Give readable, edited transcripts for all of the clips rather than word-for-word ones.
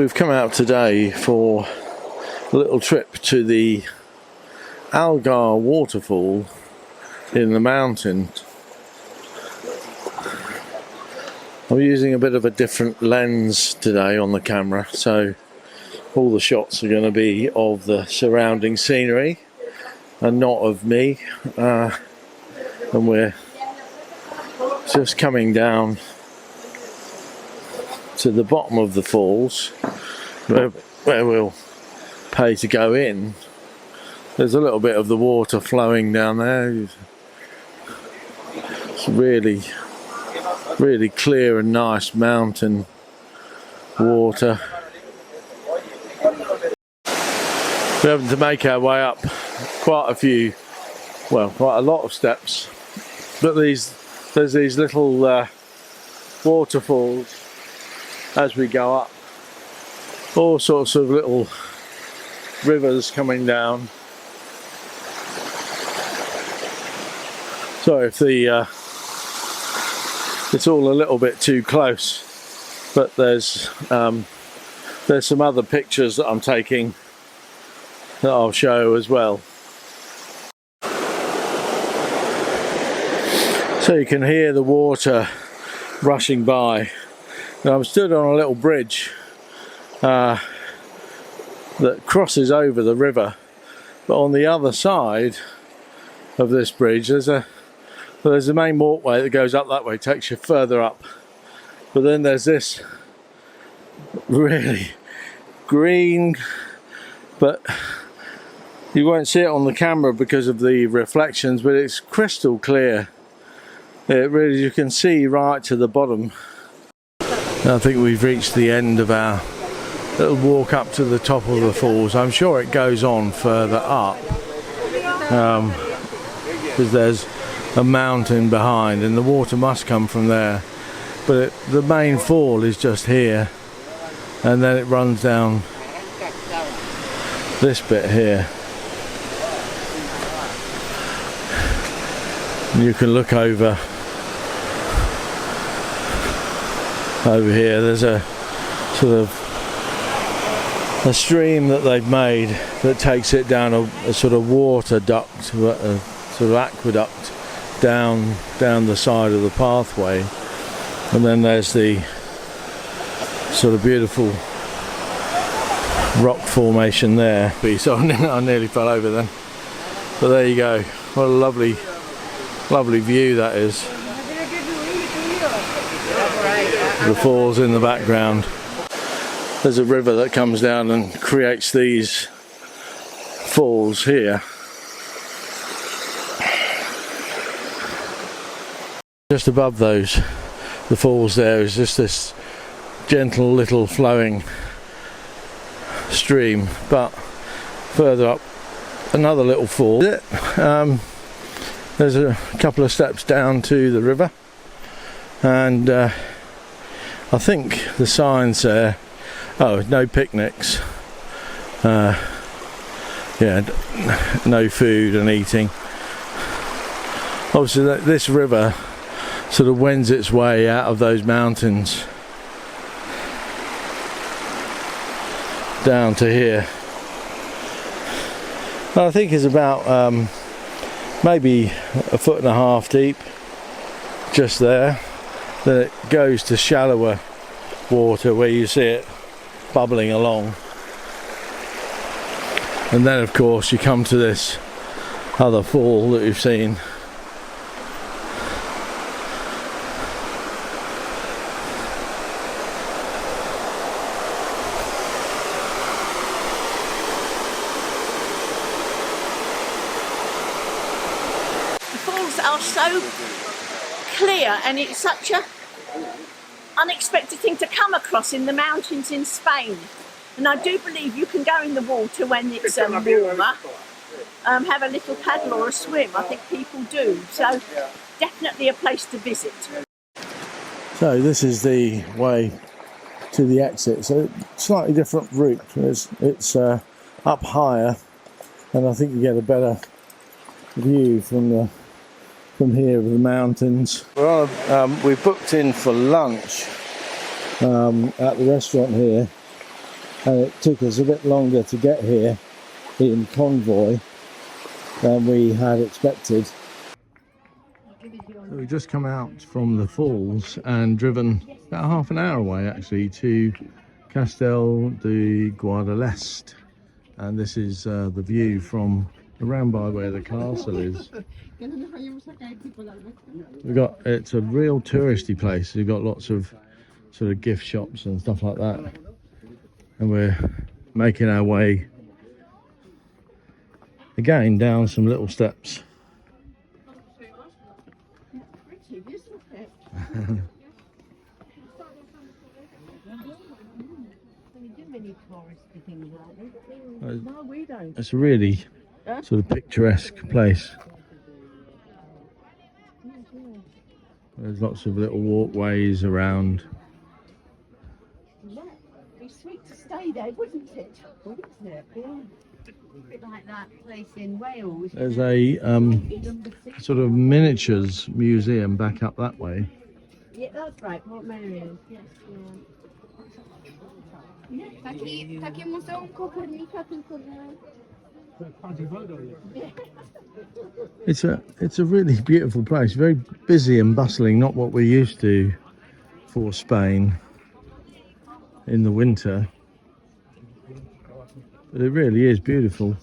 We've come out today for a little trip to the Algar waterfall in the mountain. I'm using a bit of a different lens today on the camera, so all the shots are going to be of the surrounding scenery and not of me. And we're just coming down to the bottom of the falls where we'll pay to go in. There's a little bit of the water flowing down there. It's really clear and nice mountain water. We're having to make our way up quite a lot of steps, but there's these little waterfalls as we go up, all sorts of little rivers coming down. Sorry if it's all a little bit too close, but there's some other pictures that I'm taking that I'll show as well. So you can hear the water rushing by. Now I'm stood on a little bridge that crosses over the river, but on the other side of this bridge there's a main walkway that goes up that way, takes you further up, but then there's this really green, but you won't see it on the camera because of the reflections, but it's crystal clear. It really, you can see right to the bottom. I think we've reached the end of our little walk up to the top of the falls. I'm sure it goes on further up because there's a mountain behind and the water must come from there, but the main fall is just here, and then it runs down this bit here. And you can look over here. There's a sort of a stream that they've made that takes it down a sort of water duct, a sort of aqueduct down the side of the pathway, and then there's the sort of beautiful rock formation there. So I nearly fell over then, but there you go. What a lovely view that is. The falls in the background. There's a river that comes down and creates these falls here. Just above the falls there is just this gentle little flowing stream, but further up another little fall. There's a couple of steps down to the river, and I think the signs there, no picnics, no food and eating. Obviously this river sort of wends its way out of those mountains down to here. I think it's about maybe 1.5 foot deep just there. Then it goes to shallower water where you see it bubbling along, and then of course you come to this other fall that you've seen. The falls are so clear, and it's such a unexpected thing to come across in the mountains in Spain, and I do believe you can go in the water when it's warmer, have a little paddle or a swim. I think people do, so definitely a place to visit. So this is the way to the exit, so slightly different route. It's up higher, and I think you get a better view from here of the mountains. We've booked in for lunch at the restaurant here, and it took us a bit longer to get here in convoy than we had expected. So we've just come out from the falls and driven about half an hour away actually to Castell de Guardalest, and this is the view from around by where the castle is. It's a real touristy place. We've got lots of sort of gift shops and stuff like that, and we're making our way again down some little steps. It's a really sort of picturesque place. There's lots of little walkways around. It'd be sweet to stay there, wouldn't it? Wouldn't it? Yeah. A bit like that place in Wales. There's a sort of miniatures museum back up that way. Yeah, that's right, Port Marion. Yes, Takie muzeumko kurnika tylko It's a really beautiful place, very busy and bustling, not what we're used to for Spain in the winter, but it really is beautiful.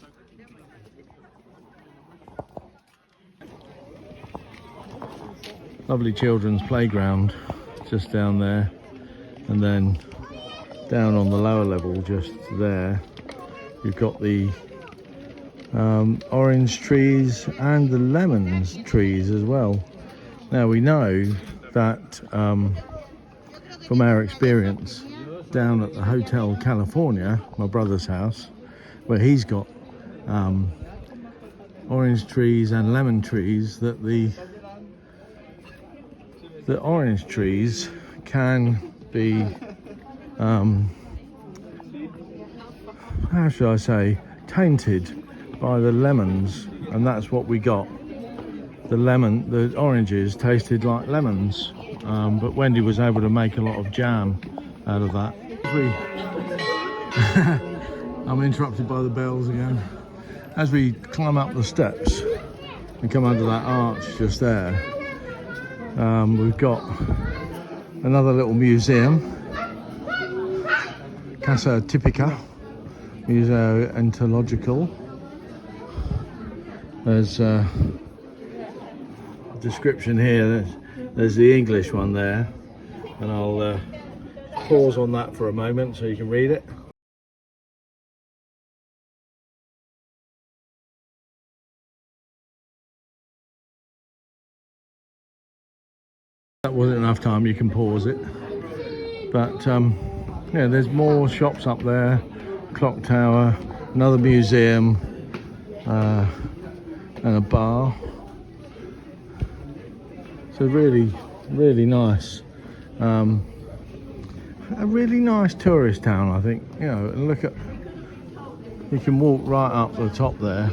Lovely children's playground just down there, and then down on the lower level just there you've got the orange trees and the lemons trees as well. Now we know that from our experience down at the Hotel California, my brother's house, where he's got orange trees and lemon trees, that the orange trees can be how should I say, tainted by the lemons, and that's what we got. The oranges tasted like lemons, but Wendy was able to make a lot of jam out of that. I'm interrupted by the bells again. As we climb up the steps and come under that arch just there, we've got another little museum, Casa Típica, Museo Etnological. There's a description here. There's the English one there, and I'll pause on that for a moment so you can read it. That wasn't enough time, you can pause it. But yeah, there's more shops up there, clock tower, another museum, and a bar. So really, really nice. A really nice tourist town, I think. You know, and look at, you can walk right up the top there.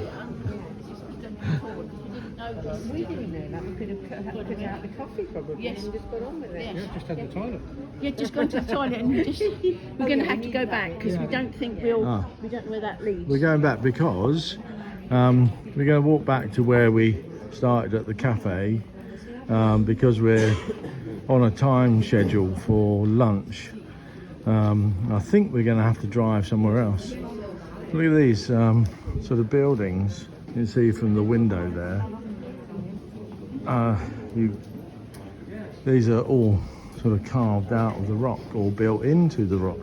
We didn't know that. We could have put out the coffee probably. Yes. And just got on with it. Yes. Just had the toilet. Yeah, just gone to the toilet and we're going to have to go back because we don't think we don't know where that leads. We're going back because we're going to walk back to where we started at the cafe, because we're on a time schedule for lunch. I think we're going to have to drive somewhere else. Look at these sort of buildings you can see from the window there. These are all sort of carved out of the rock or built into the rock,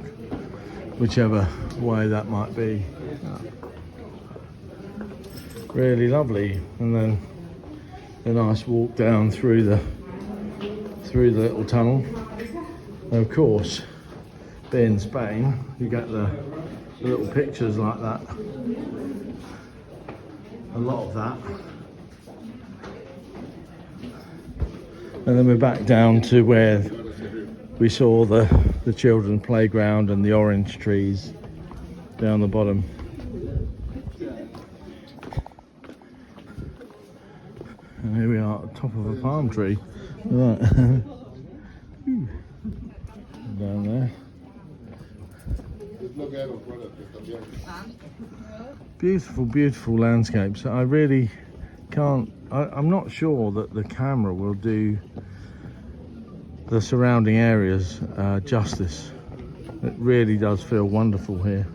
whichever way that might be. Really lovely. And then a nice walk down through the little tunnel. And of course, being Spain, you get the little pictures like that. A lot of that. And then we're back down to where we saw the children's playground and the orange trees down the bottom. And here we are at the top of a palm tree. Right. Down there. Beautiful, beautiful landscapes. I really can't, I'm not sure that the camera will do the surrounding areas justice. It really does feel wonderful here.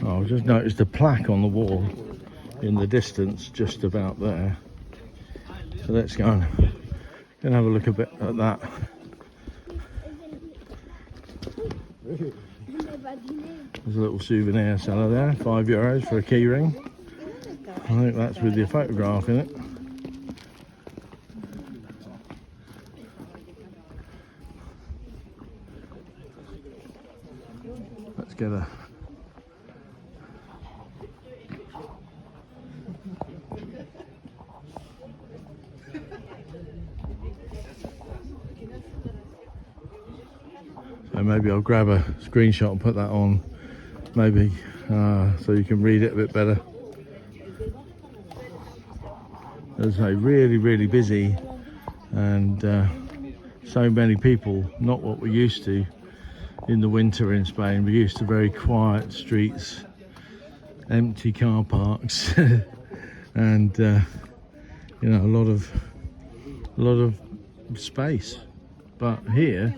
Oh, I've just noticed a plaque on the wall in the distance, just about there. So let's go and have a look a bit at that. There's a little souvenir seller there, €5 for a key ring. I think that's with your photograph in it. Let's get a so maybe I'll grab a screenshot and put that on, maybe so you can read it a bit better. As I say, really busy, and so many people, not what we're used to in the winter in Spain. We're used to very quiet streets, empty car parks, and you know, a lot of space. But here,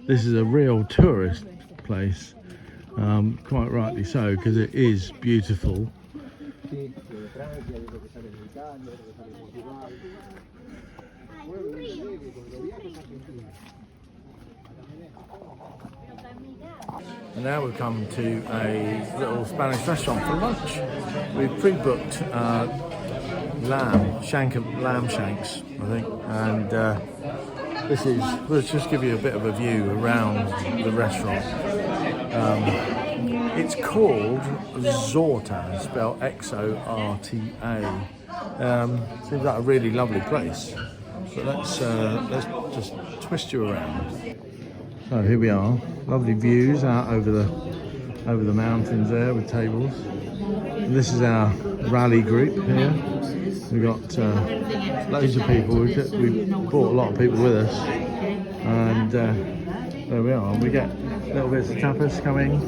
this is a real tourist place, quite rightly so, because it is beautiful. And now we've come to a little Spanish restaurant for lunch. We've pre-booked lamb shanks, I think, and this is, let's just give you a bit of a view around the restaurant. It's called Xorta, spelled Xorta. Seems like a really lovely place. But let's just twist you around. So here we are, lovely views out over the mountains there with tables. And this is our rally group here. We've got loads of people. We brought a lot of people with us, and there we are. We get little bits of tapas coming,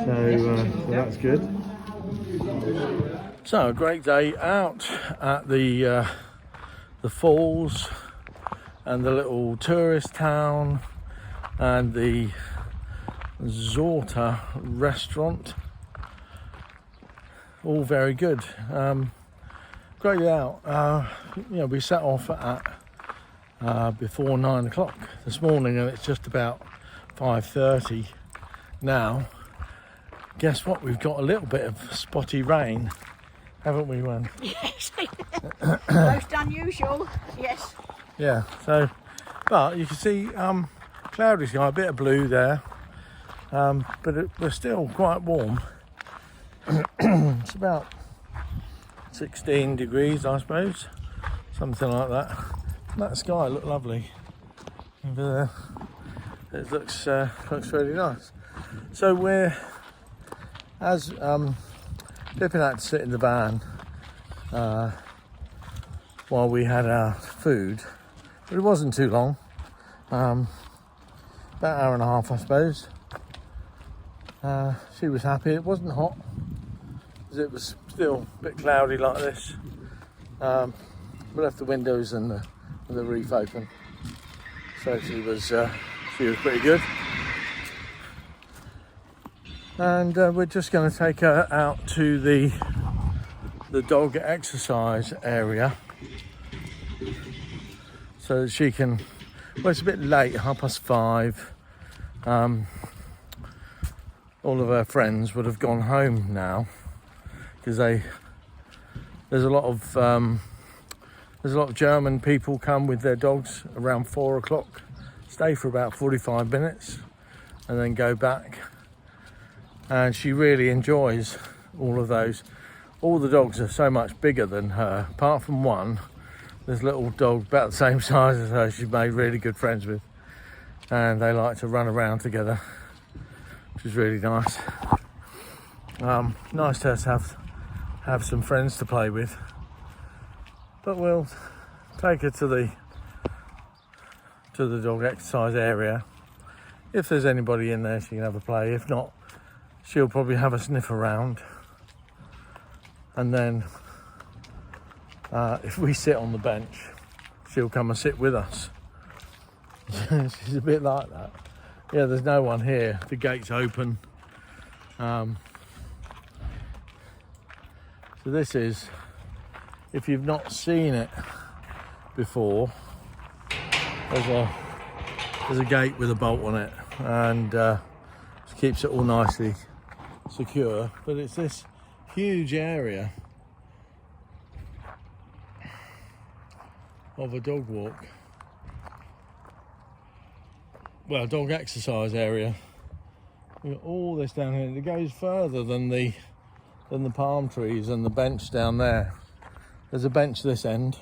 so that's good. So a great day out at the falls and the little tourist town and the Xorta restaurant. All very good. Great day out. You know, we set off at before 9 o'clock this morning, and it's just about 5:30 now. Guess what? We've got a little bit of spotty rain, haven't we, Wen? Yes. Most unusual. Yes. Yeah. So, but you can see cloudy sky, a bit of blue there, but we're still quite warm. It's about 16 degrees, I suppose, something like that. That sky looked lovely over there. It looks really nice. So we're, as Pippin had to sit in the van while we had our food, but it wasn't too long, about an hour and a half, I suppose. She was happy. It wasn't hot, because it was still a bit cloudy like this. We left the windows and the roof open, so she was pretty good. And we're just going to take her out to the dog exercise area, so that she can. Well, it's a bit late, 5:30. All of her friends would have gone home now, because there's a lot of German people come with their dogs around 4 o'clock, stay for about 45 minutes, and then go back. And she really enjoys all of those. All the dogs are so much bigger than her, apart from one, This little dog about the same size as her, she's made really good friends with, and they like to run around together, which is really nice. Nice to have some friends to play with, but we'll take her to the dog exercise area. If there's anybody in there, she can have a play. If not, she'll probably have a sniff around, and then if we sit on the bench, she'll come and sit with us. She's a bit like that. Yeah, there's no one here. The gate's open. So this is, if you've not seen it before, there's a gate with a bolt on it, and it keeps it all nicely secure. But it's this huge area of a dog walk, well, dog exercise area. We've got all this down here. It goes further than the palm trees and the bench down there. There's a bench this end.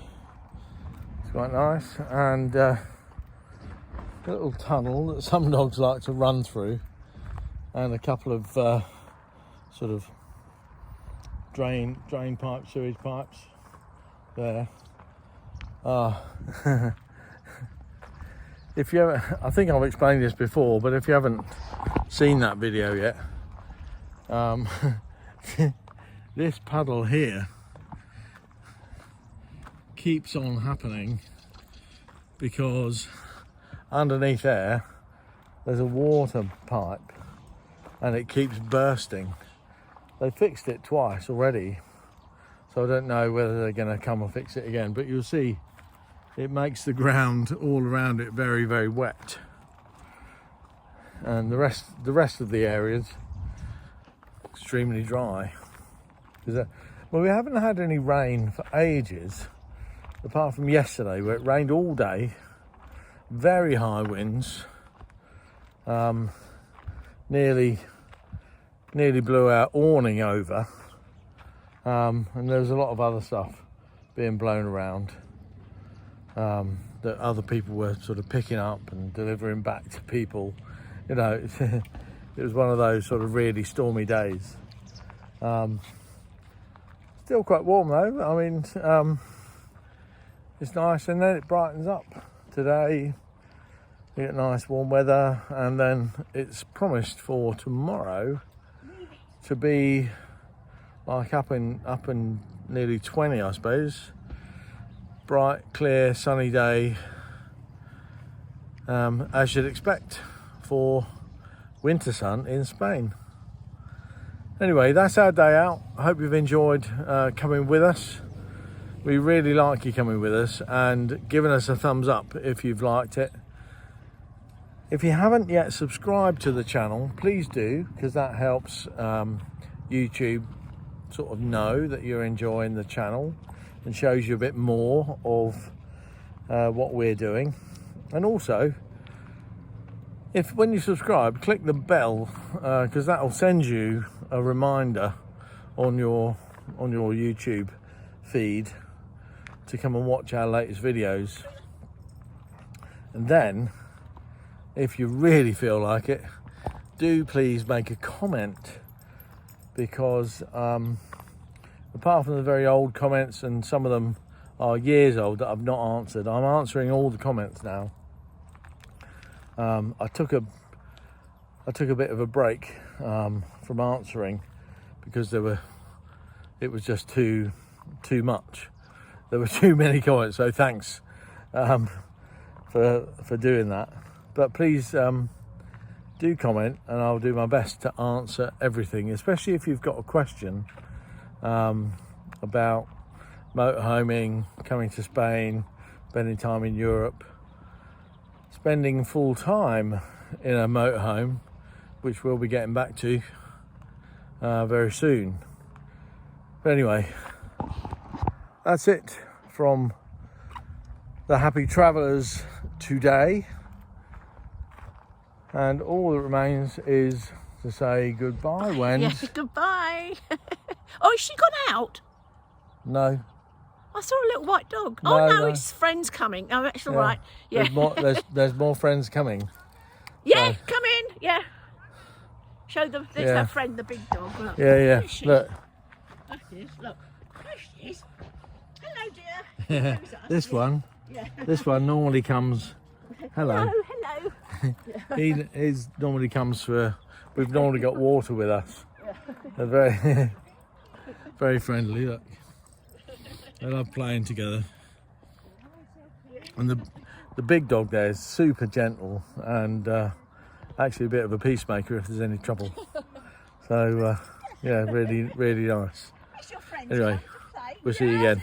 It's quite nice, and a little tunnel that some dogs like to run through, and a couple of sort of drain pipes, sewage pipes there. If you ever, I think I've explained this before, but if you haven't seen that video yet, this puddle here keeps on happening because underneath there's a water pipe, and it keeps bursting. They fixed it twice already, so I don't know whether they're going to come and fix it again, but you'll see it makes the ground all around it very, very wet, and the rest of the areas extremely dry. Well, we haven't had any rain for ages, apart from yesterday where it rained all day, very high winds, nearly blew our awning over, and there was a lot of other stuff being blown around that other people were sort of picking up and delivering back to people. You know, it was one of those sort of really stormy days. Still quite warm though. I mean, it's nice, and then it brightens up. Today we get nice warm weather, and then it's promised for tomorrow to be like up in nearly 20, I suppose. Bright, clear, sunny day, as you'd expect for winter sun in Spain. Anyway, that's our day out. I hope you've enjoyed coming with us. We really like you coming with us and giving us a thumbs up if you've liked it. If you haven't yet subscribed to the channel, please do, because that helps YouTube sort of know that you're enjoying the channel and shows you a bit more of what we're doing. And also, when you subscribe, click the bell, because that'll send you a reminder on your YouTube feed to come and watch our latest videos. And then, if you really feel like it, do please make a comment, because apart from the very old comments, and some of them are years old that I've not answered, I'm answering all the comments now. I took a bit of a break from answering because it was just too much. There were too many comments, so thanks for doing that. But please do comment, and I'll do my best to answer everything, especially if you've got a question about motorhoming, coming to Spain, spending time in Europe, spending full time in a motorhome, which we'll be getting back to very soon. But anyway, that's it from the Happy Travellers today, and all that remains is to say goodbye. When? Yes, goodbye. Oh, has she gone out? No. I saw a little white dog. No, Oh no, no. his friend's coming. Oh, that's all right. Yeah. There's more friends coming. Yeah, So- come in. Yeah. Show them. There's Yeah. that friend, the big dog. Look. Yeah, There she look. is. There she is. Look. There she is. Hello, dear. Who's that? This one, Yeah. this one normally comes. Hello. Hello. He's normally comes for. We've normally got water with us. They're very, very friendly. Look, they love playing together. And the big dog there is super gentle and actually a bit of a peacemaker if there's any trouble. So yeah, really, really nice. That's your friend. Anyway, we'll see you again.